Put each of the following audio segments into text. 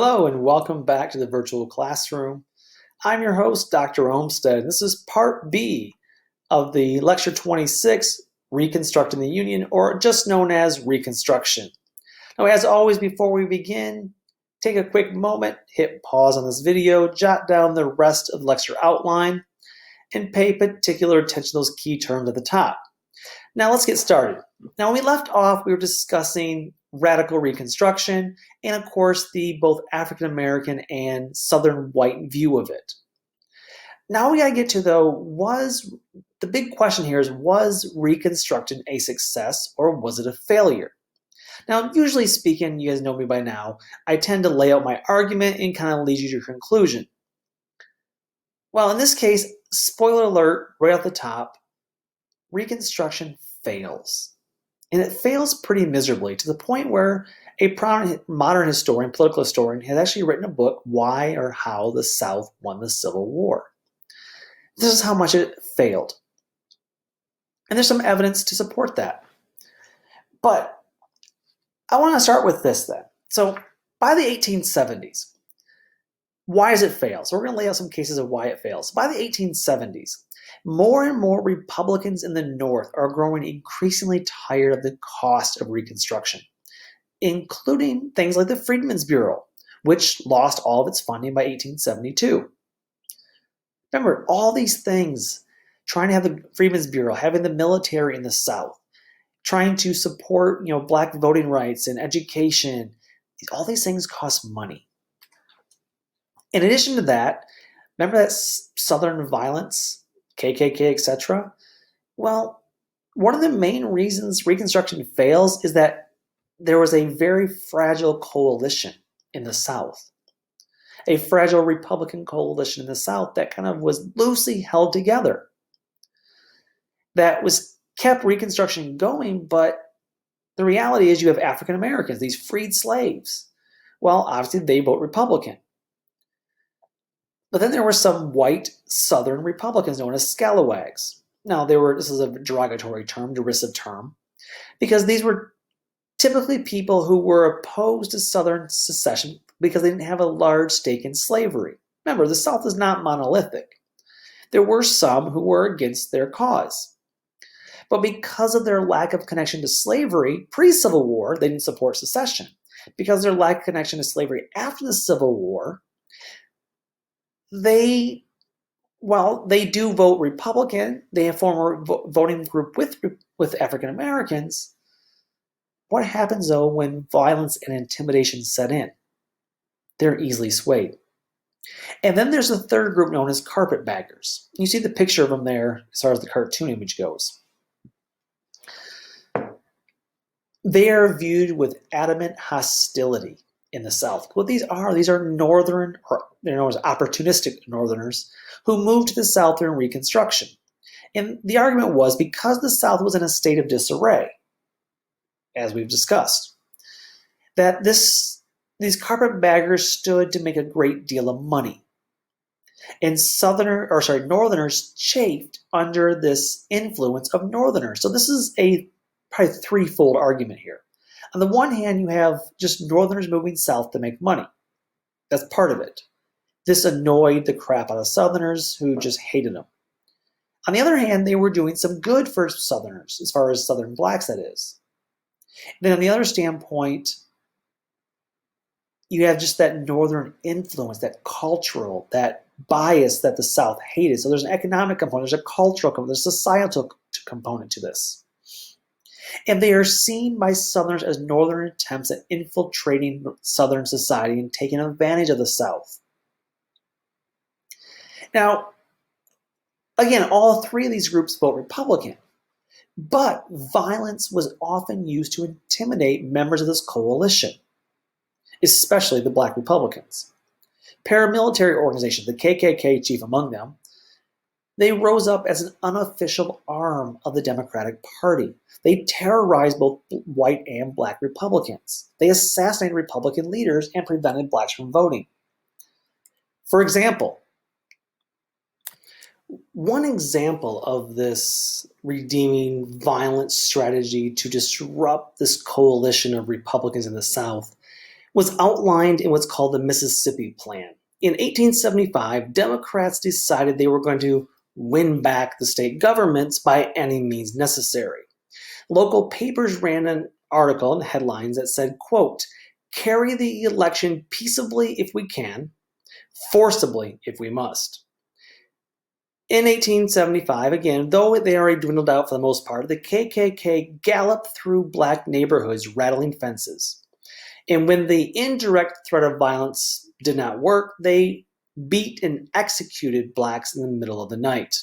Hello and welcome back to the virtual classroom. I'm your host, Dr. Olmsted. This is part B of the lecture 26, Reconstructing the Union, or just known as Reconstruction. Now, as always, before we begin, take a quick moment, hit pause on this video, jot down the rest of the lecture outline, and pay particular attention to those key terms at the top. Now let's get started. Now, when we left off, we were discussing radical Reconstruction and, of course, the both African American and Southern white view of it. Now we got to get to, though, the big question here is, was Reconstruction a success or was it a failure? Now, usually speaking, you guys know me by now, I tend to lay out my argument and kind of lead you to your conclusion. Well, in this case, spoiler alert right off the top, Reconstruction fails. And it fails pretty miserably to the point where a prominent modern historian, political historian, has actually written a book, Why or How the South Won the Civil War. This is how much it failed. And there's some evidence to support that. But I want to start with this then. So by the 1870s, why does it fail? So we're going to lay out some cases of why it fails. By the 1870s, more and more Republicans in the North are growing increasingly tired of the cost of Reconstruction, including things like the Freedmen's Bureau, which lost all of its funding by 1872. Remember, all these things, trying to have the Freedmen's Bureau, having the military in the South, trying to support, black voting rights and education, all these things cost money. In addition to that, remember that Southern violence, KKK, etc.? Well, one of the main reasons Reconstruction fails is that there was a very fragile coalition in the South, a fragile Republican coalition in the South that kind of was loosely held together, that was kept Reconstruction going, but the reality is you have African Americans, these freed slaves. Well, obviously they vote Republican. But then there were some white Southern Republicans known as scalawags. Now, this is a derogatory term, derisive term, because these were typically people who were opposed to Southern secession because they didn't have a large stake in slavery. Remember, the South is not monolithic. There were some who were against their cause. But because of their lack of connection to slavery pre-Civil War, they didn't support secession. Because of their lack of connection to slavery after the Civil War, they do vote Republican. They form a voting group with African Americans. What happens, though, when violence and intimidation set in? They're easily swayed. And then there's a third group known as Carpetbaggers. You see the picture of them there as far as the cartoon image goes. They are viewed with adamant hostility in the South. What these are Northern, or they're known as Opportunistic Northerners, who moved to the South during Reconstruction. And the argument was because the South was in a state of disarray, as we've discussed, that these Carpetbaggers stood to make a great deal of money. And Northerners chafed under this influence of Northerners. So this is a probably threefold argument here. On the one hand, you have just Northerners moving south to make money. That's part of it. This annoyed the crap out of Southerners who just hated them. On the other hand, they were doing some good for Southerners, as far as Southern blacks, that is. And then on the other standpoint, you have just that Northern influence, that cultural, that bias that the South hated. So there's an economic component, there's a cultural component, there's a societal component to this. And they are seen by Southerners as Northern attempts at infiltrating Southern society and taking advantage of the South. Now, again, all three of these groups vote Republican, but violence was often used to intimidate members of this coalition, especially the Black Republicans. Paramilitary organizations, the KKK chief among them, they rose up as an unofficial arm of the Democratic Party. They terrorized both white and Black Republicans. They assassinated Republican leaders and prevented blacks from voting. For example, one example of this redeeming violent strategy to disrupt this coalition of Republicans in the South was outlined in what's called the Mississippi Plan. In 1875, Democrats decided they were going to win back the state governments by any means necessary. Local papers ran an article and headlines that said, quote, "Carry the election peaceably if we can, forcibly if we must." In 1875, again, though they already dwindled out for the most part, the KKK galloped through black neighborhoods rattling fences. And when the indirect threat of violence did not work, they beat and executed blacks in the middle of the night.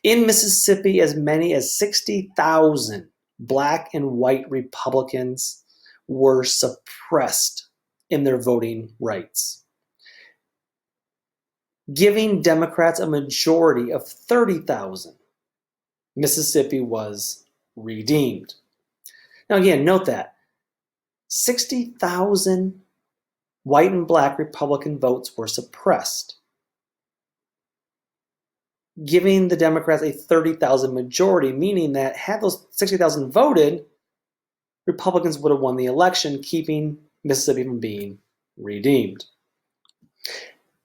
In Mississippi, as many as 60,000 black and white Republicans were suppressed in their voting rights, giving Democrats a majority of 30,000. Mississippi was redeemed. Now again, note that 60,000 white and black Republican votes were suppressed, giving the Democrats a 30,000 majority, meaning that had those 60,000 voted, Republicans would have won the election, keeping Mississippi from being redeemed.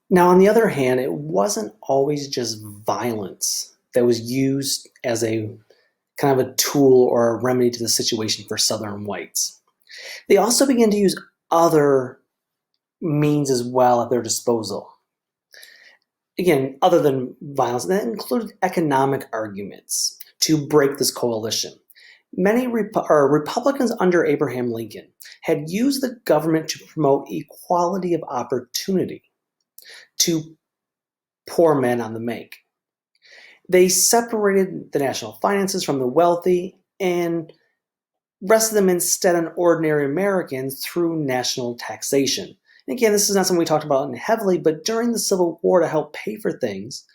Now, on the other hand, it wasn't always just violence that was used as a kind of a tool or a remedy to the situation for Southern whites. They also began to use other means as well at their disposal. Again, other than violence, that included economic arguments to break this coalition. Many Republicans under Abraham Lincoln had used the government to promote equality of opportunity to poor men on the make. They separated the national finances from the wealthy and rested them instead on ordinary Americans through national taxation. And again, this is not something we talked about heavily, but during the Civil War, to help pay for things,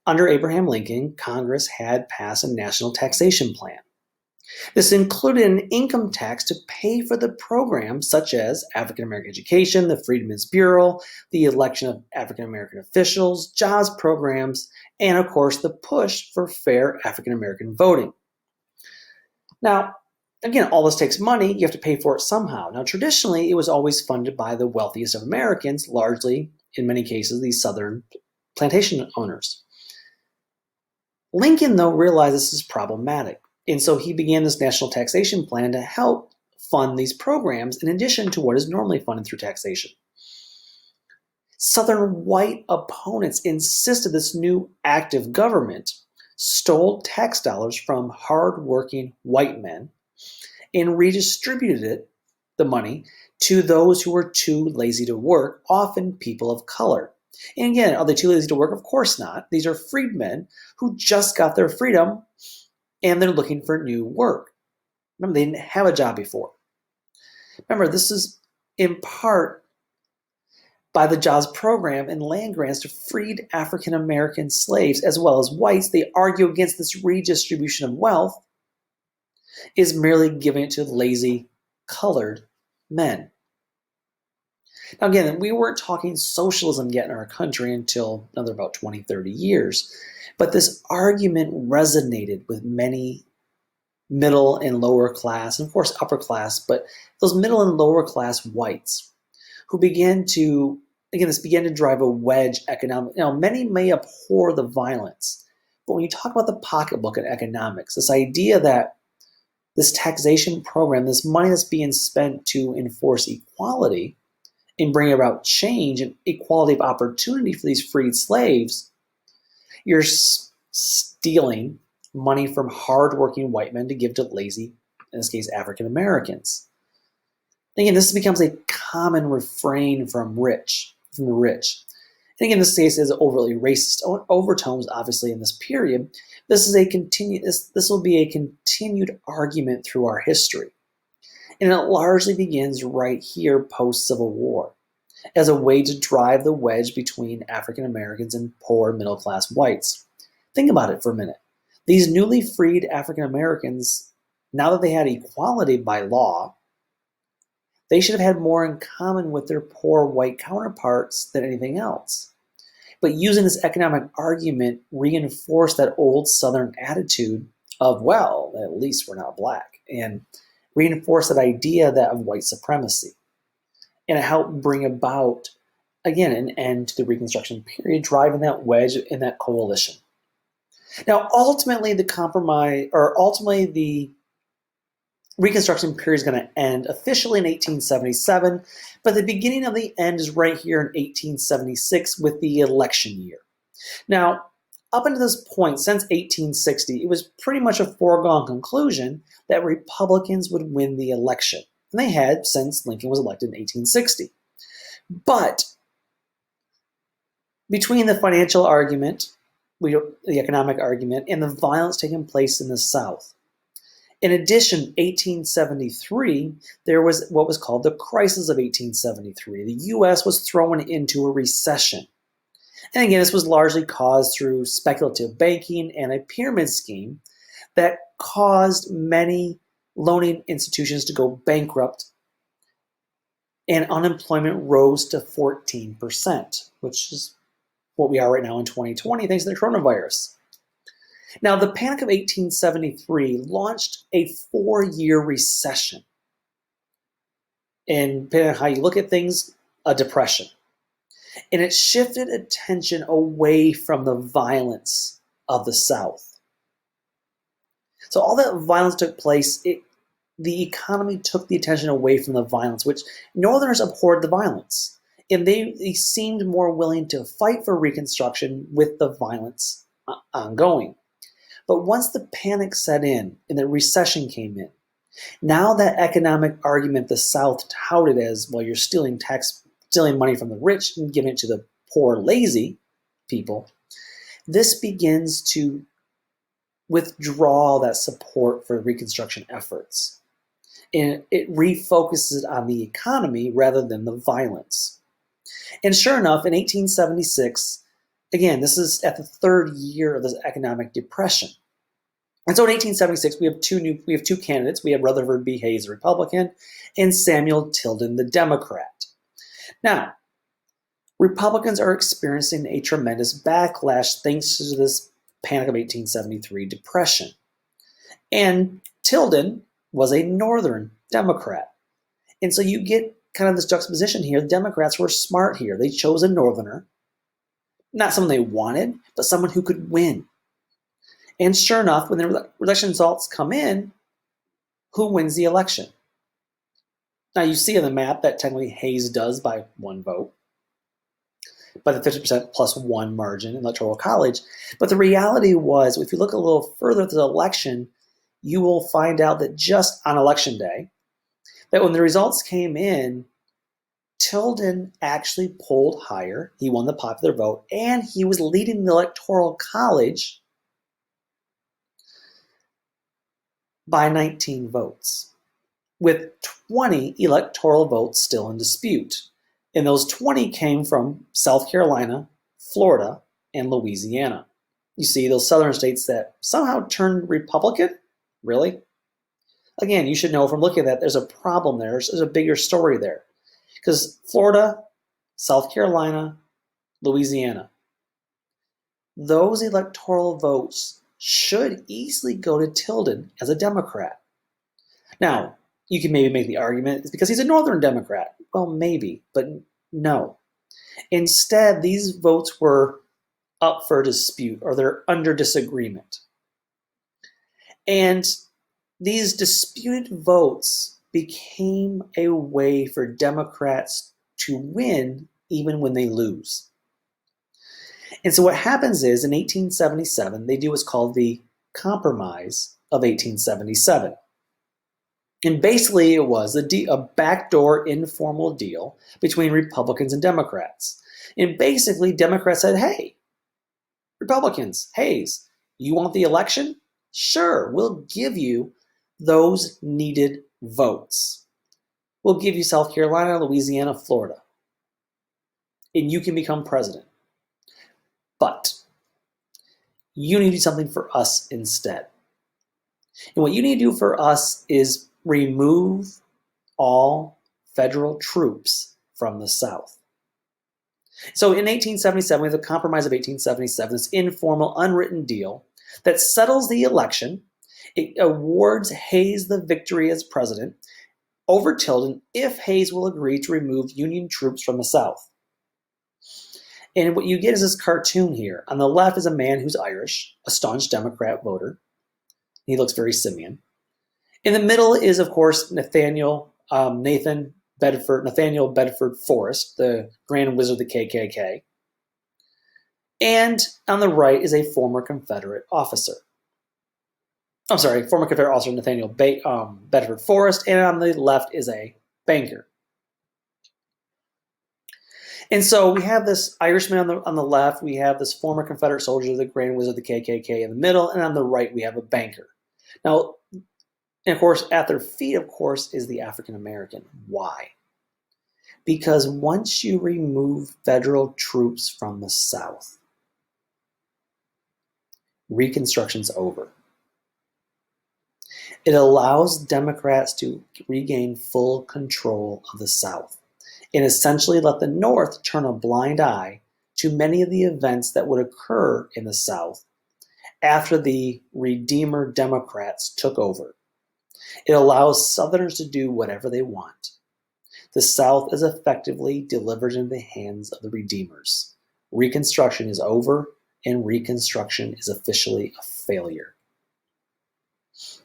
under Abraham Lincoln, Congress had passed a national taxation plan. This included an income tax to pay for the programs such as African American education, the Freedmen's Bureau, the election of African American officials, jobs programs, and of course the push for fair African American voting. Now, again, all this takes money. You have to pay for it somehow. Now, traditionally, it was always funded by the wealthiest of Americans, largely, in many cases, these Southern plantation owners. Lincoln, though, realized this is problematic. And so he began this national taxation plan to help fund these programs in addition to what is normally funded through taxation. Southern white opponents insisted this new active government stole tax dollars from hardworking white men and redistributed the money to those who were too lazy to work, often people of color. And again, are they too lazy to work? Of course not. These are freedmen who just got their freedom and they're looking for new work. Remember, they didn't have a job before. Remember, this is in part by the jobs program and land grants to freed African American slaves as well as whites. They argue against this redistribution of wealth is merely giving it to lazy colored men. Now again, we weren't talking socialism yet in our country until another about 20, 30 years. But this argument resonated with many middle and lower class, and of course upper class, but those middle and lower class whites who began to, again, this began to drive a wedge economic. Now, many may abhor the violence, but when you talk about the pocketbook in economics, this idea that this taxation program, this money that's being spent to enforce equality and bring about change and equality of opportunity for these freed slaves, you're stealing money from hardworking white men to give to lazy, in this case, African Americans. Again, this becomes a common refrain from the rich. And again, this case is overtly racist overtones, obviously, in this period. This will be a continued argument through our history. And it largely begins right here post-Civil War as a way to drive the wedge between African Americans and poor middle-class whites. Think about it for a minute. These newly freed African Americans, now that they had equality by law, they should have had more in common with their poor white counterparts than anything else. But using this economic argument reinforced that old Southern attitude of, well, at least we're not black, and reinforced that idea of white supremacy. and it helped bring about, again, an end to the Reconstruction period, driving that wedge in that coalition. Now, ultimately, the Reconstruction period is going to end officially in 1877, but the beginning of the end is right here in 1876 with the election year. Now, up until this point, since 1860, it was pretty much a foregone conclusion that Republicans would win the election. And they had since Lincoln was elected in 1860. But between the financial argument, the economic argument, and the violence taking place in the South, in addition, 1873, there was what was called the crisis of 1873. The U.S. was thrown into a recession. And again, this was largely caused through speculative banking and a pyramid scheme that caused many loaning institutions to go bankrupt, and unemployment rose to 14%, which is what we are right now in 2020 thanks to the coronavirus. Now, the Panic of 1873 launched a 4-year recession. And depending on how you look at things, a depression. And it shifted attention away from the violence of the South. So all that violence took place, the economy took the attention away from the violence, which Northerners abhorred the violence. And they seemed more willing to fight for Reconstruction with the violence ongoing. But once the panic set in and the recession came in, now that economic argument the South touted as, well, you're stealing money from the rich and giving it to the poor, lazy people, this begins to withdraw that support for Reconstruction efforts. And it refocuses on the economy rather than the violence. And sure enough, in 1876, again, this is at the 3rd year of this economic depression. And so in 1876, we have two candidates. We have Rutherford B. Hayes, the Republican, and Samuel Tilden, the Democrat. Now, Republicans are experiencing a tremendous backlash thanks to this Panic of 1873 depression. And Tilden was a Northern Democrat. And so you get kind of this juxtaposition here. The Democrats were smart here. They chose a Northerner, not someone they wanted, but someone who could win. And sure enough, when the election results come in, who wins the election? Now you see on the map that technically Hayes does by 1 vote, by the 50% plus 1 margin in the Electoral College. But the reality was, if you look a little further at the election, you will find out that just on election day, that when the results came in, Tilden actually polled higher. He won the popular vote, and he was leading the Electoral College by 19 votes, with 20 electoral votes still in dispute. And those 20 came from South Carolina, Florida, and Louisiana. You see, those southern states that somehow turned Republican? Really? Again, you should know from looking at that, there's a problem there. There's a bigger story there. Because Florida, South Carolina, Louisiana, those electoral votes should easily go to Tilden as a Democrat. Now, you can maybe make the argument it's because he's a Northern Democrat. Well, maybe, but no. Instead, these votes were up for dispute, or they're under disagreement. And these disputed votes became a way for Democrats to win even when they lose. And so what happens is, in 1877, they do what's called the Compromise of 1877. And basically it was a backdoor informal deal between Republicans and Democrats. And basically Democrats said, hey, Republicans, Hayes, you want the election? Sure, we'll give you those needed votes. We'll give you South Carolina, Louisiana, Florida. And you can become president. But you need to do something for us instead. And what you need to do for us is remove all federal troops from the South. So in 1877, we have the Compromise of 1877, this informal, unwritten deal that settles the election. It awards Hayes the victory as president. over Tilden if Hayes will agree to remove Union troops from the South. And what you get is this cartoon here. On the left is a man who's Irish, a staunch Democrat voter. He looks very simian. In the middle is, of course, Nathaniel Bedford Forrest, the Grand Wizard of the KKK. And on the right is a former Confederate officer. I'm sorry, former Confederate officer Nathaniel Bedford Forrest, and on the left is a banker. And so we have this Irishman on the left, we have this former Confederate soldier, the Grand Wizard of the KKK in the middle, and on the right we have a banker. Now, and of course, at their feet, of course, is the African American. Why? Because once you remove federal troops from the South, Reconstruction's over. It allows Democrats to regain full control of the South and essentially let the North turn a blind eye to many of the events that would occur in the South after the Redeemer Democrats took over. It allows Southerners to do whatever they want. The South is effectively delivered into the hands of the Redeemers. Reconstruction is over, and Reconstruction is officially a failure.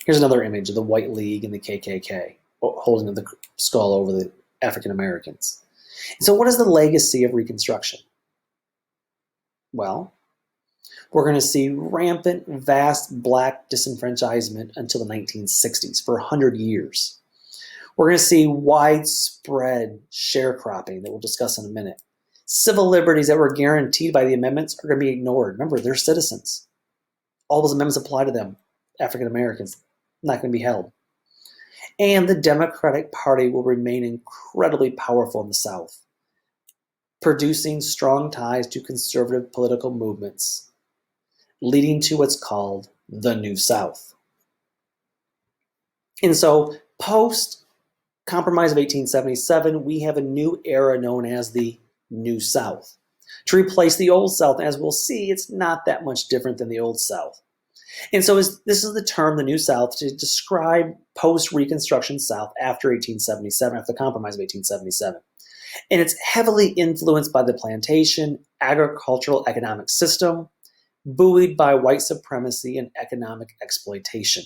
Here's another image of the White League and the KKK holding the skull over the African Americans. So what is the legacy of Reconstruction? Well, we're going to see rampant, vast black disenfranchisement until the 1960s, for 100 years. We're going to see widespread sharecropping that we'll discuss in a minute. Civil liberties that were guaranteed by the amendments are going to be ignored. Remember, they're citizens. All those amendments apply to them. African Americans, not going to be held. And the Democratic Party will remain incredibly powerful in the South, producing strong ties to conservative political movements, leading to what's called the New South. And so, post-Compromise of 1877, we have a new era known as the New South, to replace the Old South. As we'll see, it's not that much different than the Old South. And so this is the term, the New South, to describe post-Reconstruction South after 1877, after the Compromise of 1877. And it's heavily influenced by the plantation, agricultural economic system, buoyed by white supremacy and economic exploitation.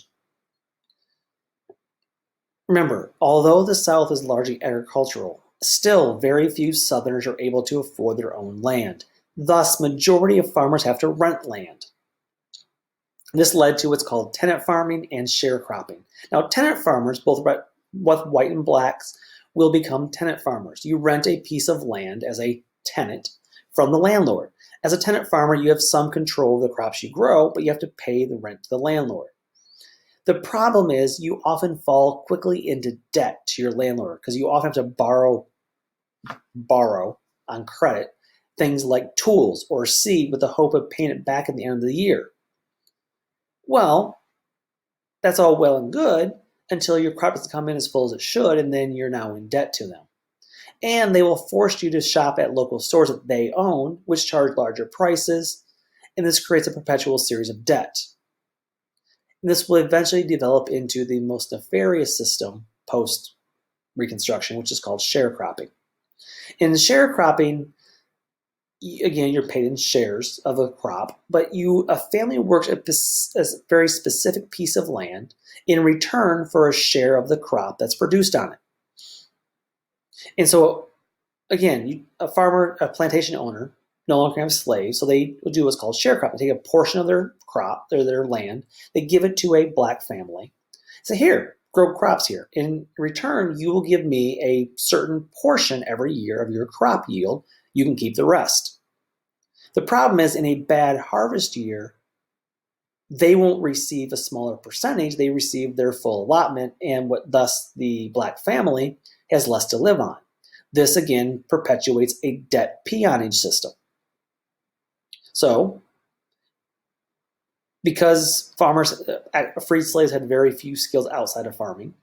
Remember, although the South is largely agricultural, still very few Southerners are able to afford their own land. Thus, majority of farmers have to rent land. This led to what's called tenant farming and sharecropping. Now, tenant farmers, both white and blacks, will become tenant farmers. You rent a piece of land as a tenant from the landlord. As a tenant farmer, you have some control of the crops you grow, but you have to pay the rent to the landlord. The problem is you often fall quickly into debt to your landlord because you often have to borrow on credit things like tools or seed with the hope of paying it back at the end of the year. Well, that's all well and good until your crop doesn't come in as full as it should, and then you're now in debt to them. And they will force you to shop at local stores that they own, which charge larger prices, and this creates a perpetual series of debt. And this will eventually develop into the most nefarious system post-Reconstruction, which is called sharecropping. In sharecropping, again, you're paid in shares of a crop, but a family works a very specific piece of land in return for a share of the crop that's produced on it. And so, again, a plantation owner, no longer have slaves, so they will do what's called sharecropping. They take a portion of their crop, their land, they give it to a black family. Say, here, grow crops here. In return, you will give me a certain portion every year of your crop yield. You can keep the rest. The problem is, in a bad harvest year, they won't receive a smaller percentage. They receive their full allotment, and thus the black family has less to live on. This, again, perpetuates a debt peonage system. So, because freed slaves had very few skills outside of farming,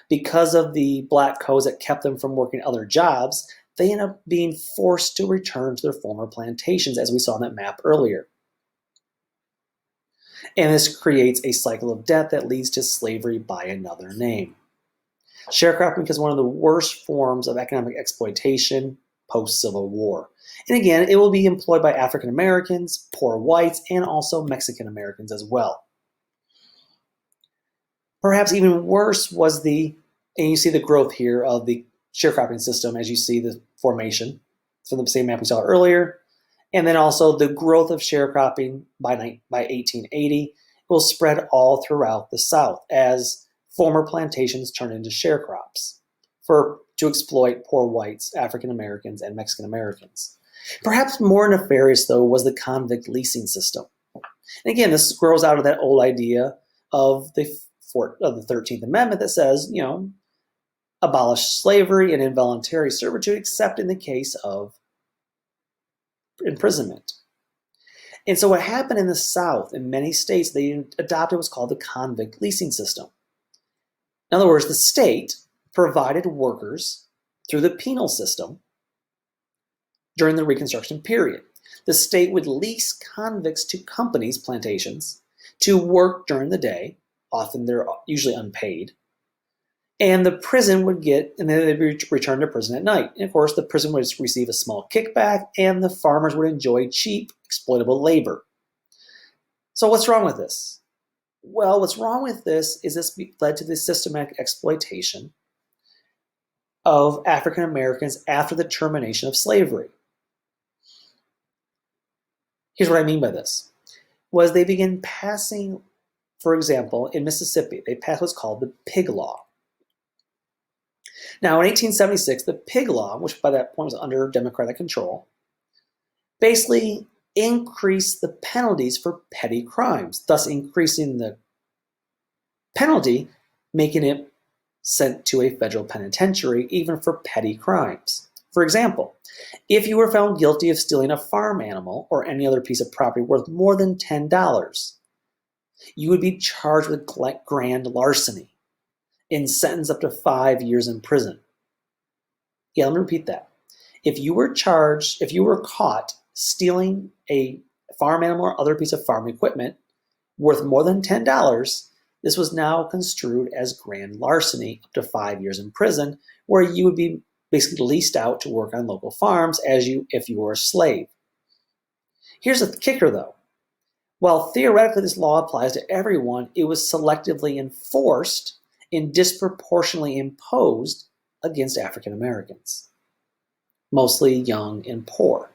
because of the black codes that kept them from working other jobs, they end up being forced to return to their former plantations, as we saw on that map earlier. And this creates a cycle of debt that leads to slavery by another name. Sharecropping is one of the worst forms of economic exploitation post-Civil War. And again, it will be employed by African Americans, poor whites, and also Mexican Americans as well. Perhaps even worse was and you see the growth here of the sharecropping system as you see the formation from the same map we saw earlier. And then also the growth of sharecropping by 1880 will spread all throughout the South as former plantations turn into sharecrops to exploit poor whites, African Americans, and Mexican Americans. Perhaps more nefarious, though, was the convict leasing system. And again, this grows out of that old idea of the 13th Amendment that says, abolish slavery and involuntary servitude except in the case of imprisonment. And so what happened in the South, in many states, they adopted what's called the convict leasing system. In other words, the state provided workers through the penal system during the Reconstruction period. The state would lease convicts to companies, plantations, to work during the day. Often they're usually unpaid. And the prison would and then they'd return to prison at night. And of course, the prison would receive a small kickback, and the farmers would enjoy cheap, exploitable labor. So what's wrong with this? Well, what's wrong with this is this led to the systematic exploitation of African Americans after the termination of slavery. Here's what I mean by this. Was they began passing, for example, in Mississippi, they passed what's called the Pig Law. Now, in 1876, the Pig Law, which by that point was under Democratic control, basically increased the penalties for petty crimes, thus increasing the penalty, making it sent to a federal penitentiary even for petty crimes. For example, if you were found guilty of stealing a farm animal or any other piece of property worth more than $10, you would be charged with grand larceny and sentenced up to 5 years in prison. Yeah, let me repeat that. If you were caught stealing a farm animal or other piece of farm equipment worth more than $10, this was now construed as grand larceny, up to 5 years in prison, where you would be basically leased out to work on local farms if you were a slave. Here's the kicker, though. While theoretically this law applies to everyone, it was selectively enforced and disproportionately imposed against African Americans, mostly young and poor.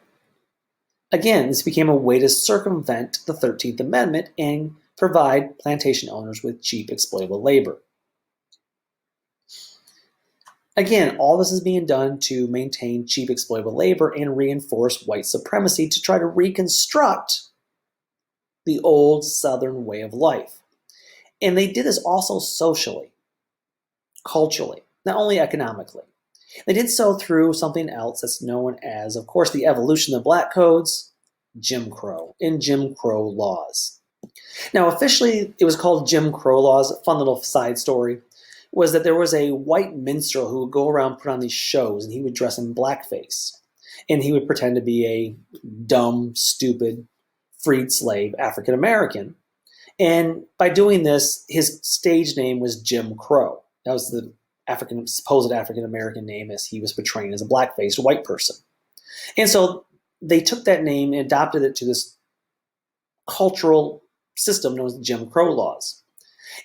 Again, this became a way to circumvent the 13th Amendment and provide plantation owners with cheap, exploitable labor. Again, all this is being done to maintain cheap, exploitable labor and reinforce white supremacy to try to reconstruct the old Southern way of life. And they did this also socially, culturally, not only economically. They did so through something else that's known as, of course, the evolution of black codes, Jim Crow, and Jim Crow laws. Now, officially, it was called Jim Crow laws. A fun little side story was that there was a white minstrel who would go around put on these shows, and he would dress in blackface. And he would pretend to be a dumb, stupid, freed slave African American. And by doing this, his stage name was Jim Crow. That was the supposed African American name as he was portraying as a black-faced white person. And so they took that name and adopted it to this cultural system known as the Jim Crow laws.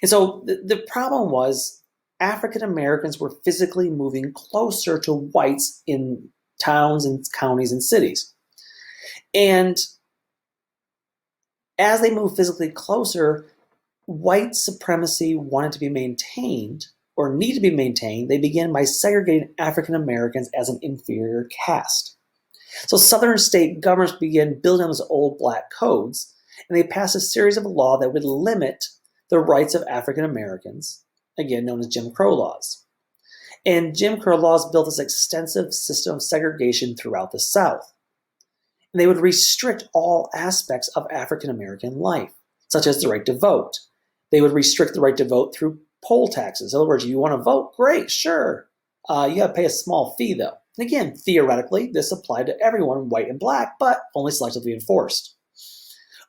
And so the problem was African Americans were physically moving closer to whites in towns and counties and cities. And as they moved physically closer, white supremacy wanted to be maintained or needed to be maintained. They began by segregating African Americans as an inferior caste. So Southern state governments began building on those old black codes, and they passed a series of laws that would limit the rights of African Americans, again known as Jim Crow laws. And Jim Crow laws built this extensive system of segregation throughout the South. And they would restrict all aspects of African American life, such as the right to vote. They would restrict the right to vote through poll taxes. In other words, you want to vote? Great, sure. You got to pay a small fee, though. And again, theoretically, this applied to everyone, white and black, but only selectively enforced.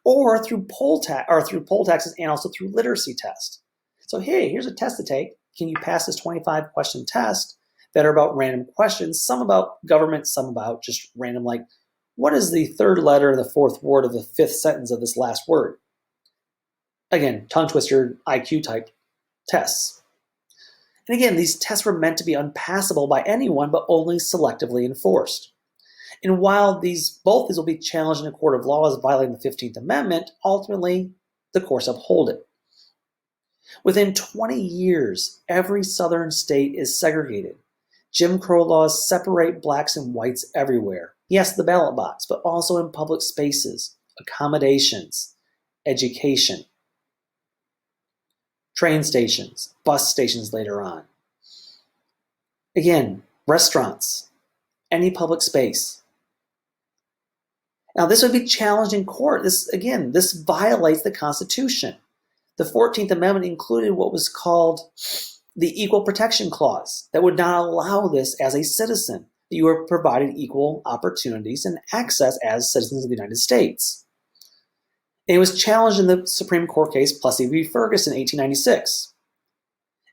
Or through poll taxes and also through literacy tests. So hey, here's a test to take. can you pass this 25 question test that are about random questions, some about government, some about just random, like, what is the third letter of the fourth word of the fifth sentence of this last word? Again, tongue twister, IQ type tests. And again, these tests were meant to be unpassable by anyone, but only selectively enforced. And while both these will be challenged in a court of law as violating the 15th Amendment, ultimately the courts uphold it. Within 20 years, every southern state is segregated. Jim Crow laws separate blacks and whites everywhere. Yes, the ballot box, but also in public spaces, accommodations, education, train stations, bus stations later on. Again, restaurants, any public space. Now, this would be challenged in court. This violates the Constitution. The 14th Amendment included what was called the Equal Protection Clause that would not allow this as a citizen. You are provided equal opportunities and access as citizens of the United States. And it was challenged in the Supreme Court case Plessy v. Ferguson in 1896.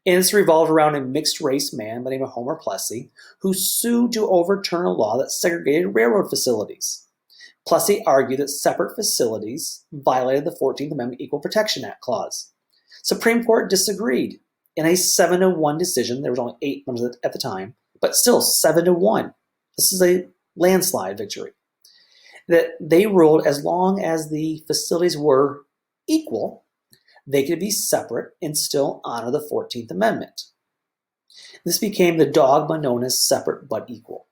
And this revolved around a mixed-race man by the name of Homer Plessy who sued to overturn a law that segregated railroad facilities. Plessy argued that separate facilities violated the 14th Amendment Equal Protection Act clause. Supreme Court disagreed in a 7-1 decision. There was only 8 members at the time, but still 7-1. This is a landslide victory. That they ruled as long as the facilities were equal, they could be separate and still honor the 14th Amendment. This became the dogma known as separate but equal.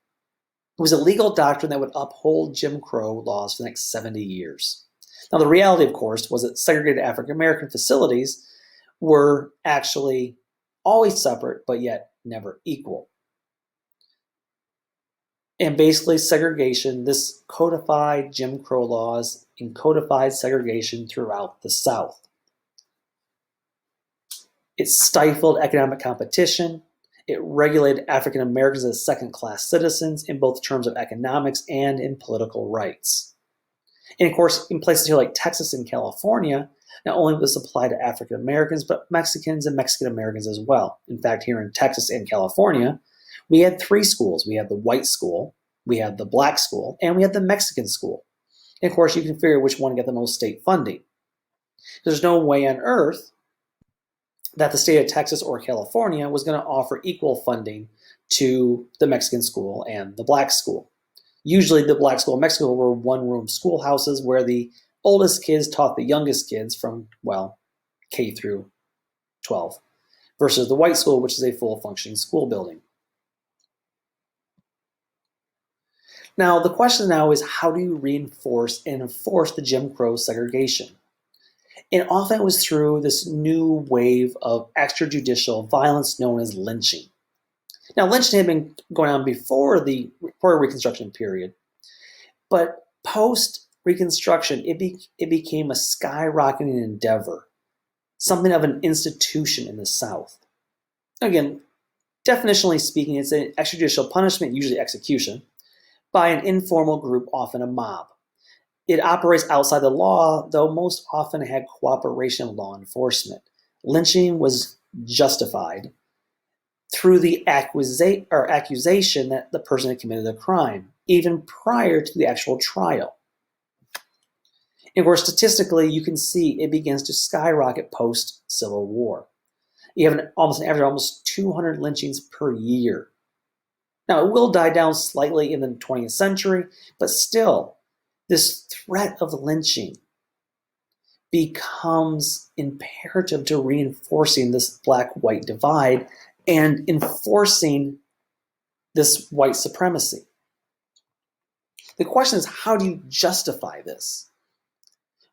It was a legal doctrine that would uphold Jim Crow laws for the next 70 years. Now, the reality, of course, was that segregated African American facilities were actually always separate, but yet never equal. And basically, segregation, this codified Jim Crow laws and codified segregation throughout the South. It stifled economic competition. It regulated African Americans as second-class citizens in both terms of economics and in political rights. And of course, in places here like Texas and California, not only was this applied to African Americans, but Mexicans and Mexican Americans as well. In fact, here in Texas and California, we had 3 schools. We had the white school, we had the black school, and we had the Mexican school. And of course, you can figure which one got the most state funding. There's no way on earth that the state of Texas or California was going to offer equal funding to the Mexican school and the black school. Usually the black school and Mexican school were one-room schoolhouses where the oldest kids taught the youngest kids from, well, K through 12, versus the white school, which is a full functioning school building. Now, the question now is, how do you reinforce and enforce the Jim Crow segregation? And often it was through this new wave of extrajudicial violence known as lynching. Now, lynching had been going on before the Reconstruction period, but post-Reconstruction, it became a skyrocketing endeavor, something of an institution in the South. Again, definitionally speaking, it's an extrajudicial punishment, usually execution, by an informal group, often a mob. It operates outside the law, though most often had cooperation of law enforcement. Lynching was justified through the accusation that the person had committed a crime, even prior to the actual trial. And of course, statistically, you can see it begins to skyrocket post-Civil War. You have an average of almost 200 lynchings per year. Now, it will die down slightly in the 20th century, but still, this threat of lynching becomes imperative to reinforcing this black-white divide and enforcing this white supremacy. The question is, how do you justify this?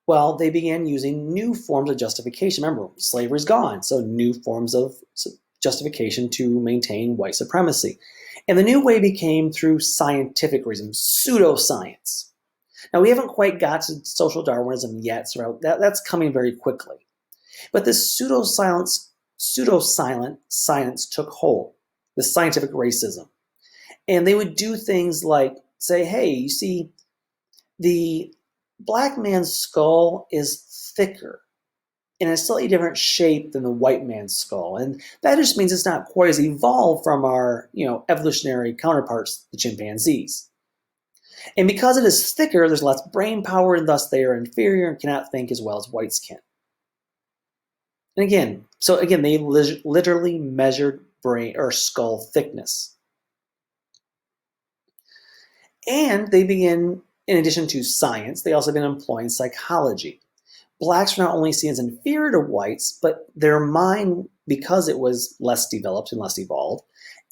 Well, they began using new forms of justification. Remember, slavery's gone, so new forms of justification to maintain white supremacy. And the new way became through scientific reasons, pseudoscience. Now, we haven't quite got to social Darwinism yet, so that's coming very quickly. But this pseudoscience took hold, the scientific racism. And they would do things like say, hey, you see, the black man's skull is thicker in a slightly different shape than the white man's skull. And that just means it's not quite as evolved from our, evolutionary counterparts, the chimpanzees. And because it is thicker, there's less brain power, and thus they are inferior and cannot think as well as whites can. And again, they literally measured brain or skull thickness. And they begin, in addition to science, they also begin employing psychology. Blacks were not only seen as inferior to whites, but their mind, because it was less developed and less evolved,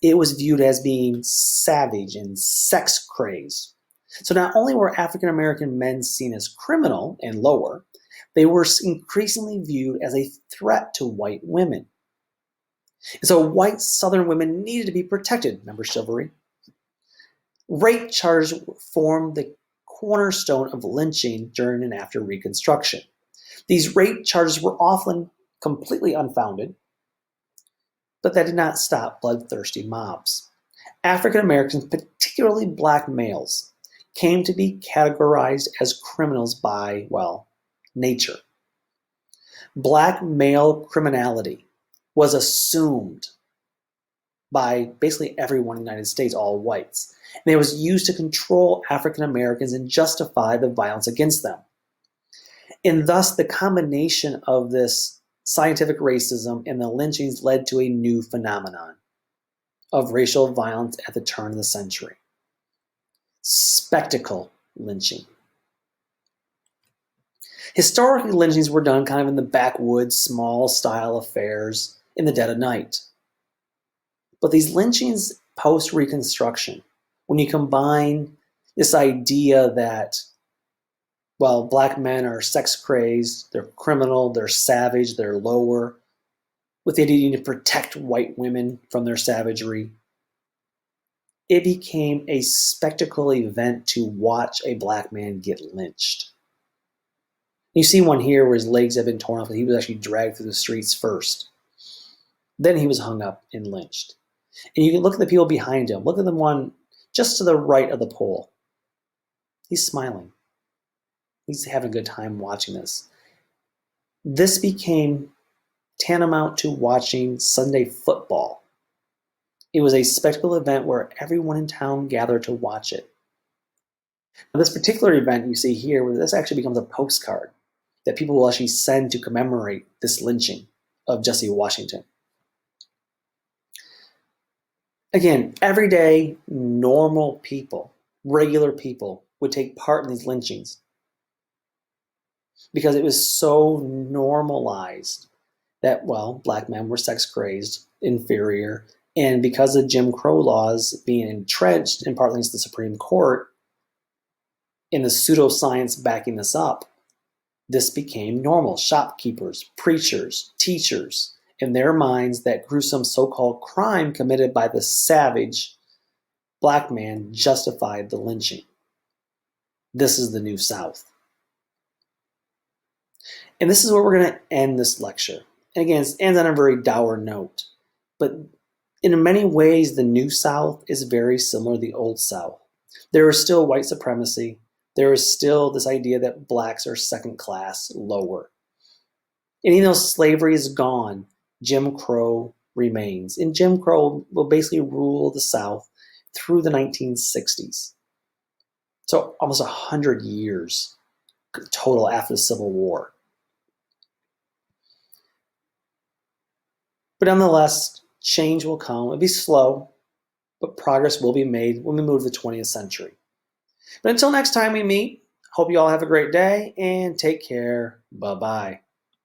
it was viewed as being savage and sex crazed. So not only were African American men seen as criminal and lower, they were increasingly viewed as a threat to white women. And so white Southern women needed to be protected. Remember chivalry? Rape charges formed the cornerstone of lynching during and after Reconstruction. These rape charges were often completely unfounded, but that did not stop bloodthirsty mobs. African Americans, particularly black males, came to be categorized as criminals by, nature. Black male criminality was assumed by basically everyone in the United States, all whites. And it was used to control African Americans and justify the violence against them. And thus, the combination of this scientific racism and the lynchings led to a new phenomenon of racial violence at the turn of the century: spectacle lynching. Historically, lynchings were done kind of in the backwoods, small style affairs in the dead of night. But these lynchings post-Reconstruction, when you combine this idea that, black men are sex crazed, they're criminal, they're savage, they're lower, with the idea you need to protect white women from their savagery, it became a spectacle event to watch a black man get lynched. You see one here where his legs have been torn off, and he was actually dragged through the streets first. Then he was hung up and lynched. And you can look at the people behind him. Look at the one just to the right of the pole. He's smiling. He's having a good time watching this. This became tantamount to watching Sunday football. It was a spectacle event where everyone in town gathered to watch it. Now, this particular event you see here, where this actually becomes a postcard that people will actually send to commemorate this lynching of Jesse Washington. Again, everyday, normal people, regular people, would take part in these lynchings because it was so normalized that, black men were sex crazed, inferior, and because of Jim Crow laws being entrenched in part thanks to the Supreme Court, in the pseudoscience backing this up, this became normal. Shopkeepers, preachers, teachers, in their minds, that gruesome so-called crime committed by the savage black man justified the lynching. This is the New South. And this is where we're going to end this lecture. And again, it ends on a very dour note. But in many ways, the New South is very similar to the Old South. There is still white supremacy. There is still this idea that blacks are second class, lower. And even though slavery is gone, Jim Crow remains. And Jim Crow will basically rule the South through the 1960s. So almost 100 years total after the Civil War. But nonetheless, change will come. It'll be slow, but progress will be made when we move to the 20th century. But until next time we meet, hope you all have a great day and take care. Bye-bye.